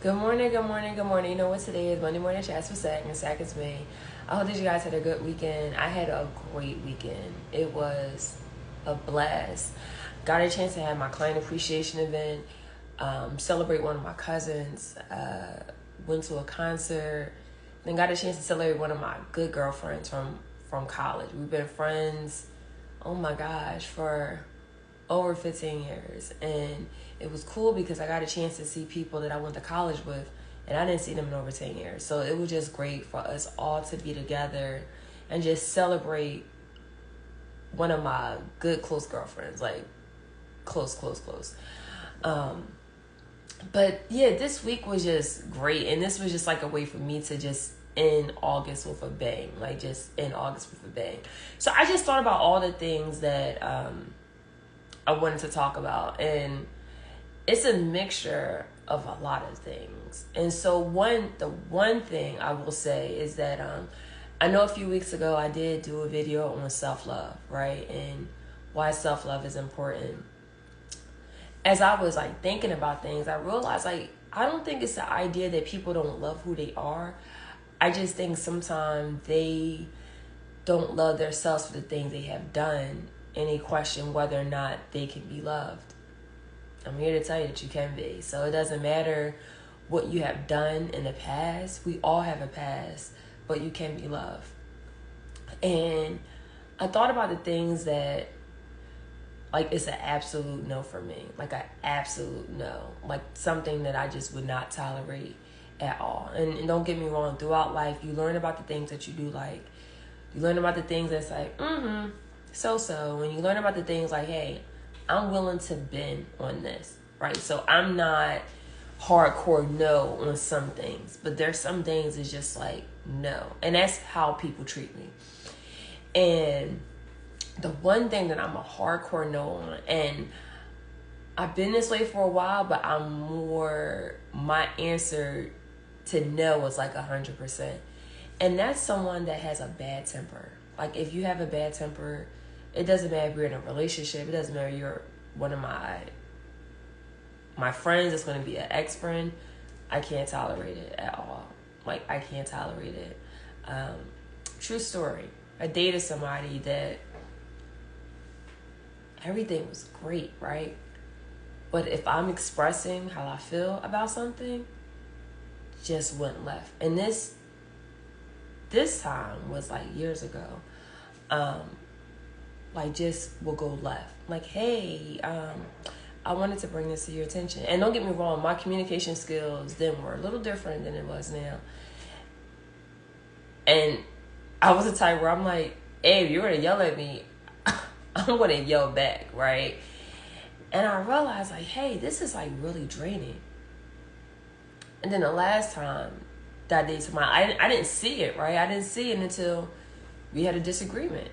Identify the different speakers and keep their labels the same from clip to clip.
Speaker 1: Good morning, good morning, good morning. You know what today is? Monday morning chats for Sack, and Sack is me. I hope that you guys had a good weekend. I had a great weekend. It was a blast. Got a chance to have my client appreciation event, celebrate one of my cousins, went to a concert, then got a chance to celebrate one of my good girlfriends from college. We've been friends, oh my gosh, for over 15 years. And it was cool because I got a chance to see people that I went to college with, and I didn't see them in over 10 years. So it was just great for us all to be together and just celebrate one of my good close girlfriends, like close. But yeah, this week was just great, and this was just like a way for me to just end August with a bang, like just end August with a bang. So I just thought about all the things that I wanted to talk about, and it's a mixture of a lot of things. And so the one thing I will say is that I know a few weeks ago I did do a video on self-love, right? And why self-love is important. As I was like thinking about things, I realized like I don't think it's the idea that people don't love who they are. I just think sometimes they don't love themselves for the things they have done, and they question whether or not they can be loved. I'm here to tell you that you can be. So it doesn't matter what you have done in the past. We all have a past, but you can be loved. And I thought about the things that, like, it's an absolute no for me. Like, an absolute no. Like, something that I just would not tolerate at all. And don't get me wrong, throughout life, you learn about the things that you do like. You learn about the things that's like, so. And you learn about the things like, hey, I'm willing to bend on this, right? So I'm not hardcore no on some things, but there's some things it's just like no. And that's how people treat me. And the one thing that I'm a hardcore no on, and I've been this way for a while, but my answer to no is like 100%. And that's someone that has a bad temper. Like, if you have a bad temper, it doesn't matter if you're in a relationship. It doesn't matter if you're one of my friends that's going to be an ex-friend. I can't tolerate it at all. Like, I can't tolerate it. True story. I dated somebody that everything was great, right? But if I'm expressing how I feel about something, just went left. And this time was like years ago. Like, just will go left. Like, hey, I wanted to bring this to your attention. And don't get me wrong, my communication skills then were a little different than it was now. And I was the type where I'm like, hey, if you're going to yell at me, I'm going to yell back, right? And I realized, like, hey, this is, like, really draining. And then the last time that I dated somebody, I didn't see it, right? I didn't see it until we had a disagreement.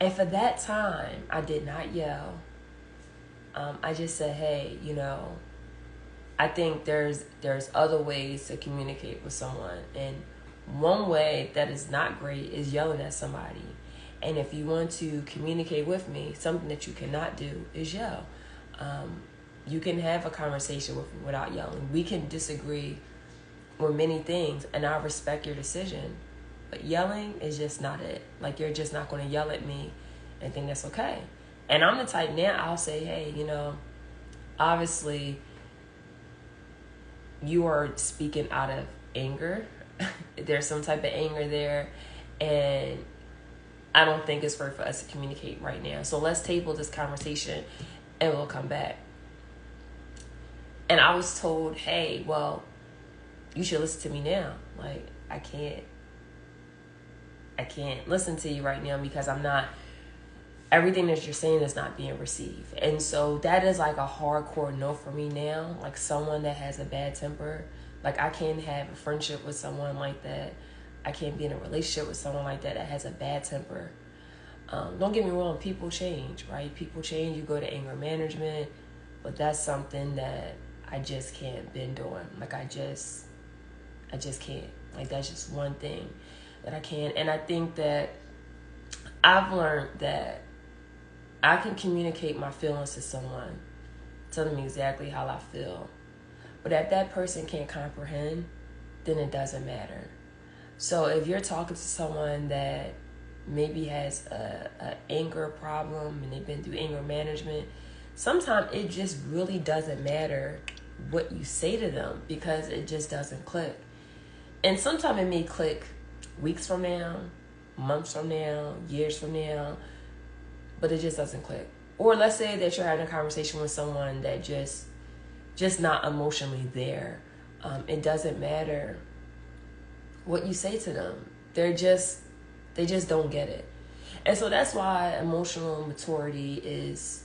Speaker 1: And for that time, I did not yell. I just said, hey, I think there's other ways to communicate with someone. And one way that is not great is yelling at somebody. And if you want to communicate with me, something that you cannot do is yell. You can have a conversation with me without yelling. We can disagree with many things, and I respect your decision. But yelling is just not it. Like, you're just not going to yell at me and think that's okay. And I'm the type now, I'll say, hey, obviously you are speaking out of anger. There's some type of anger there. And I don't think it's right for us to communicate right now. So let's table this conversation and we'll come back. And I was told, hey, well, you should listen to me now. Like, I can't listen to you right now because everything that you're saying is not being received. And so that is like a hardcore no for me now. Like, someone that has a bad temper. Like, I can't have a friendship with someone like that. I can't be in a relationship with someone like that has a bad temper. Don't get me wrong, people change, right? People change. You go to anger management. But that's something that I just can't bend on. Like, I just can't. Like, that's just one thing that I can't. And I think that I've learned that I can communicate my feelings to someone, tell them exactly how I feel. But if that person can't comprehend, then it doesn't matter. So if you're talking to someone that maybe has a anger problem and they've been through anger management, sometimes it just really doesn't matter what you say to them because it just doesn't click. And sometimes it may click weeks from now, months from now, years from now, but it just doesn't click. Or let's say that you're having a conversation with someone that just not emotionally there. It doesn't matter what you say to them. They just don't get it. And so that's why emotional maturity is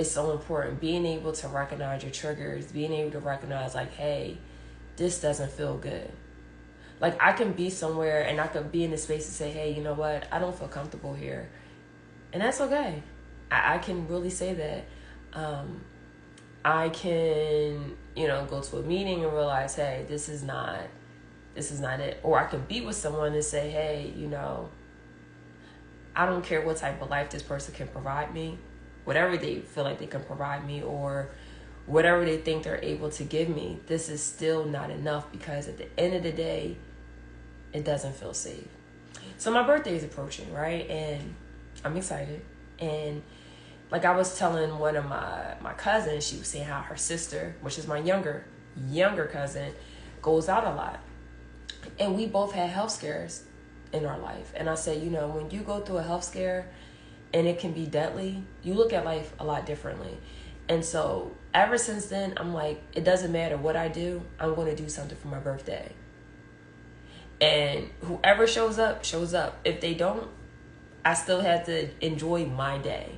Speaker 1: so important. Being able to recognize your triggers, being able to recognize like, hey, this doesn't feel good. Like I can be somewhere and I could be in a space and say, hey, you know what? I don't feel comfortable here. And that's okay. I can really say that. I can, go to a meeting and realize, hey, this is not it. Or I can be with someone and say, hey, I don't care what type of life this person can provide me, whatever they feel like they can provide me or whatever they think they're able to give me, this is still not enough because at the end of the day, it doesn't feel safe. So my birthday is approaching, right? And I'm excited. And like I was telling one of my cousins, she was saying how her sister, which is my younger cousin, goes out a lot. And we both had health scares in our life. And I said, when you go through a health scare and it can be deadly, you look at life a lot differently. And so ever since then, I'm like, it doesn't matter what I do, I'm going to do something for my birthday. And whoever shows up, shows up. If they don't, I still have to enjoy my day.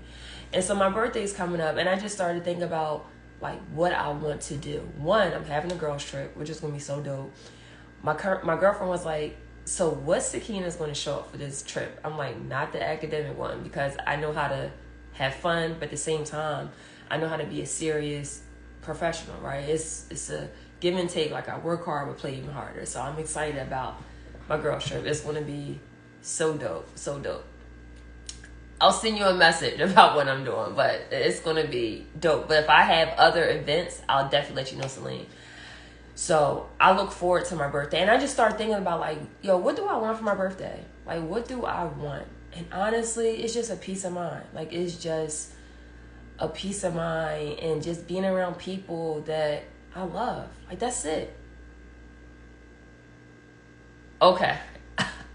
Speaker 1: And so my birthday's coming up, and I just started thinking about like what I want to do. One, I'm having a girls trip, which is going to be so dope. My girlfriend was like, so what's Sakina's going to show up for this trip? I'm like, not the academic one, because I know how to have fun, but at the same time, I know how to be a serious professional, right? It's a give and take. Like I work hard, but play even harder. So I'm excited about my girls trip. It's going to be so dope, so dope. I'll send you a message about what I'm doing, but it's going to be dope. But if I have other events, I'll definitely let you know, Celine. So I look forward to my birthday. And I just started thinking about like, what do I want for my birthday? Like, what do I want? And honestly, it's just a peace of mind. Like, it's just a peace of mind and just being around people that I love. Like, that's it. Okay.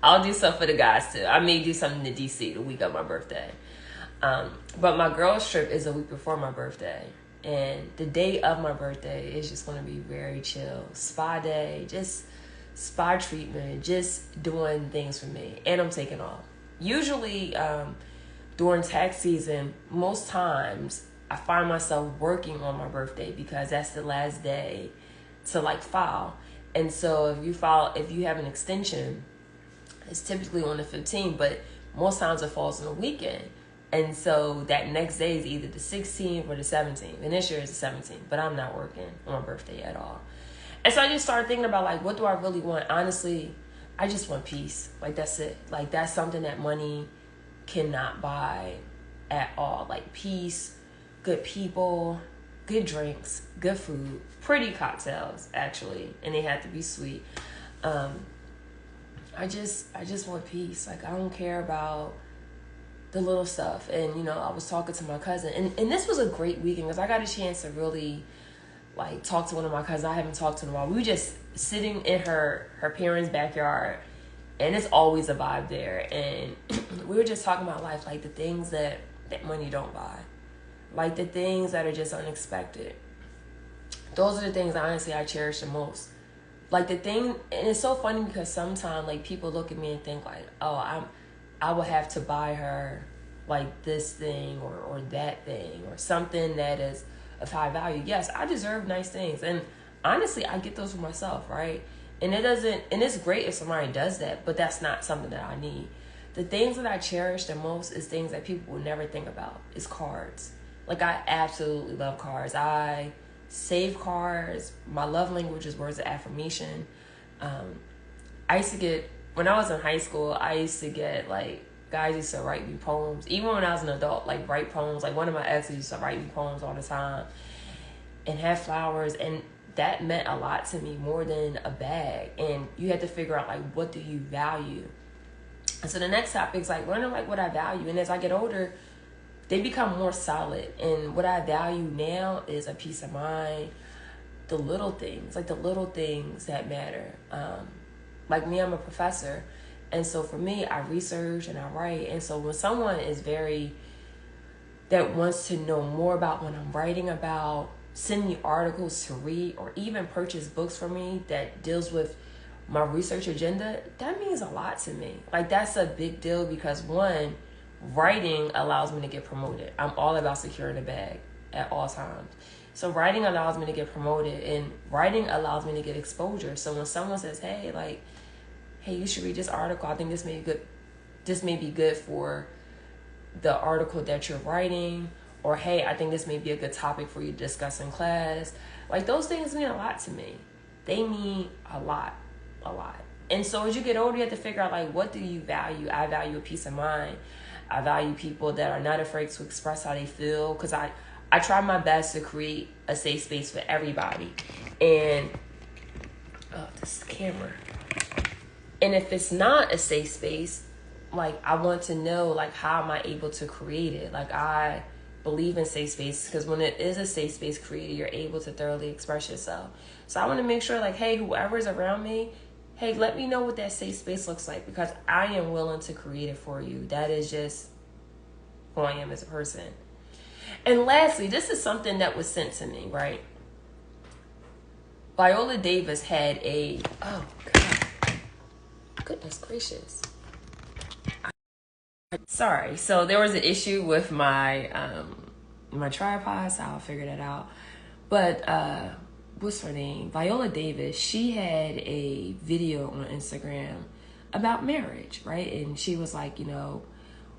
Speaker 1: I'll do something for the guys too. I may do something to DC the week of my birthday. But my girls trip is a week before my birthday. And the day of my birthday is just going to be very chill. Spa day, just spa treatment, just doing things for me. And I'm taking off. Usually during tax season, most times I find myself working on my birthday because that's the last day to like file. And so if you have an extension, it's typically on the 15th, but most times it falls on the weekend. And so that next day is either the 16th or the 17th. And this year is the 17th, but I'm not working on my birthday at all. And so I just started thinking about like, what do I really want? Honestly, I just want peace. Like, that's it. Like, that's something that money cannot buy at all. Like, peace, good people, good drinks, good food, pretty cocktails, actually. And they have to be sweet. I just want peace. Like, I don't care about the little stuff. And, I was talking to my cousin. And this was a great weekend because I got a chance to really, like, talk to one of my cousins. I haven't talked to them in a while. We were just sitting in her parents' backyard. And it's always a vibe there. And we were just talking about life. Like, the things that money don't buy. Like, the things that are just unexpected. Those are the things, honestly, I cherish the most. Like, the thing, and it's so funny because sometimes, like, people look at me and think, like, oh, I would have to buy her, like, this thing or that thing or something that is of high value. Yes, I deserve nice things. And honestly, I get those for myself, right? And it's great if somebody does that, but that's not something that I need. The things that I cherish the most is things that people would never think about. Is cards. Like, I absolutely love cards. I save cards. My love language is words of affirmation. I used to get, when I was in high school, I used to get, like, guys used to write me poems. Even when I was an adult, like, write poems. Like, one of my exes used to write me poems all the time and have flowers. And that meant a lot to me, more than a bag. And you had to figure out, like, what do you value? And so the next topic is like learning like what I value. And as I get older, they become more solid. And what I value now is a peace of mind, the little things, like the little things that matter. Like me, I'm a professor. And so for me, I research and I write. And so when someone is that wants to know more about what I'm writing about, send me articles to read, or even purchase books from me that deals with my research agenda, that means a lot to me. Like, that's a big deal, because one, writing allows me to get promoted. I'm all about securing a bag at all times. So writing allows me to get promoted, and writing allows me to get exposure. So when someone says, hey, you should read this article, I think this may be good for the article that you're writing, or hey, I think this may be a good topic for you to discuss in class. Like, those things mean a lot to me. They mean a lot. And so as you get older, you have to figure out, like, what do you value? I value a peace of mind. I value people that are not afraid to express how they feel, because I try my best to create a safe space for everybody. And this camera. And if it's not a safe space, like, I want to know, like, how am I able to create it? Like, I believe in safe space, because when it is a safe space created, you're able to thoroughly express yourself. So I want to make sure, like, hey, whoever's around me, hey, let me know what that safe space looks like, because I am willing to create it for you. That is just who I am as a person. And lastly, this is something that was sent to me, right? Viola Davis had oh God, goodness gracious. Sorry. So there was an issue with my my tripod, so I'll figure that out. But what's her name? Viola Davis, she had a video on Instagram about marriage, right? And she was like,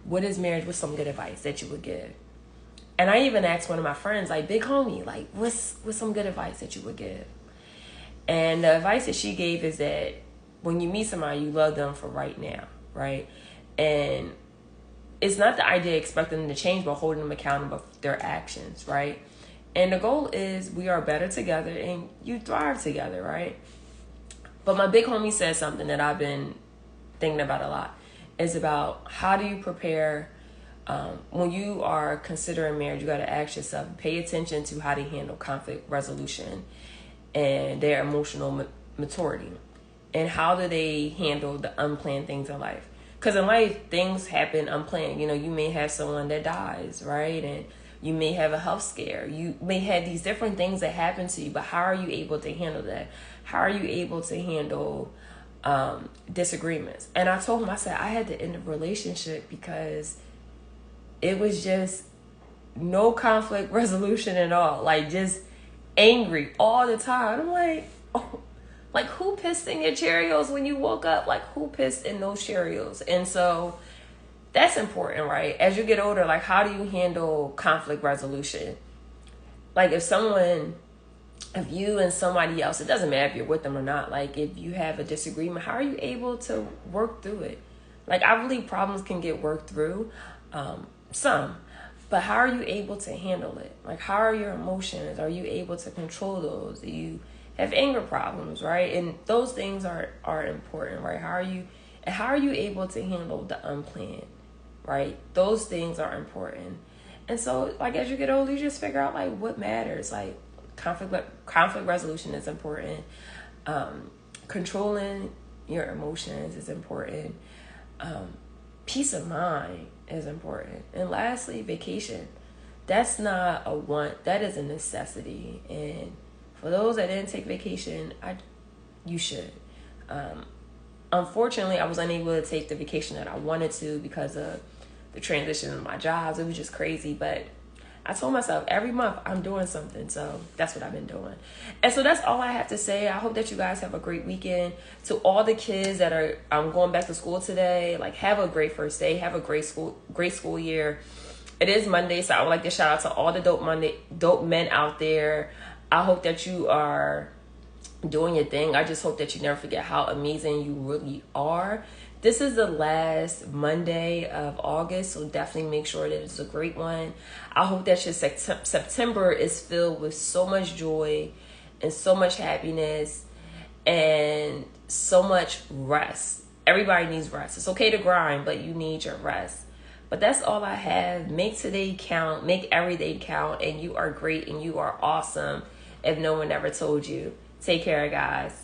Speaker 1: what is marriage? What's some good advice that you would give? And I even asked one of my friends, like, big homie, like, what's some good advice that you would give? And the advice that she gave is that when you meet somebody, you love them for right now, right? And it's not the idea of expecting them to change, but holding them accountable for their actions, right? And the goal is we are better together and you thrive together, right? But my big homie said something that I've been thinking about a lot. It's about, how do you prepare when you are considering marriage? You got to ask yourself, pay attention to how they handle conflict resolution and their emotional maturity. And how do they handle the unplanned things in life? Because in life, things happen unplanned. You may have someone that dies, right? And you may have a health scare. You may have these different things that happen to you, but how are you able to handle that? How are you able to handle disagreements? And I told him, I said, I had to end a relationship because it was just no conflict resolution at all. Like, just angry all the time. I'm like, oh. Like, who pissed in your Cheerios when you woke up? Like, who pissed in those Cheerios? And so that's important, right? As you get older, like, how do you handle conflict resolution? Like, if you and somebody else, it doesn't matter if you're with them or not, like, if you have a disagreement, how are you able to work through it? Like, I believe problems can get worked through, some, but how are you able to handle it? Like, how are your emotions? Are you able to control those? Do you have anger problems, right? And those things are important, right? How are you able to handle the unplanned, right? Those things are important. And so, like, as you get older, you just figure out, like, what matters. Like, conflict resolution is important. Controlling your emotions is important. Peace of mind is important. And lastly, vacation. That's not a want, that is a necessity. And for those that didn't take vacation, you should. Unfortunately, I was unable to take the vacation that I wanted to because of the transition of my jobs. It was just crazy. But I told myself every month I'm doing something. So that's what I've been doing. And so that's all I have to say. I hope that you guys have a great weekend. To all the kids that are going back to school today, like, have a great first day. Have a great school year. It is Monday, so I would like to shout out to all the dope men out there. I hope that you are doing your thing. I just hope that you never forget how amazing you really are. This is the last Monday of August, so definitely make sure that it's a great one. I hope that your September is filled with so much joy and so much happiness and so much rest. Everybody needs rest. It's okay to grind, but you need your rest. But that's all I have. Make today count. Make every day count. And you are great and you are awesome if no one ever told you. Take care, guys.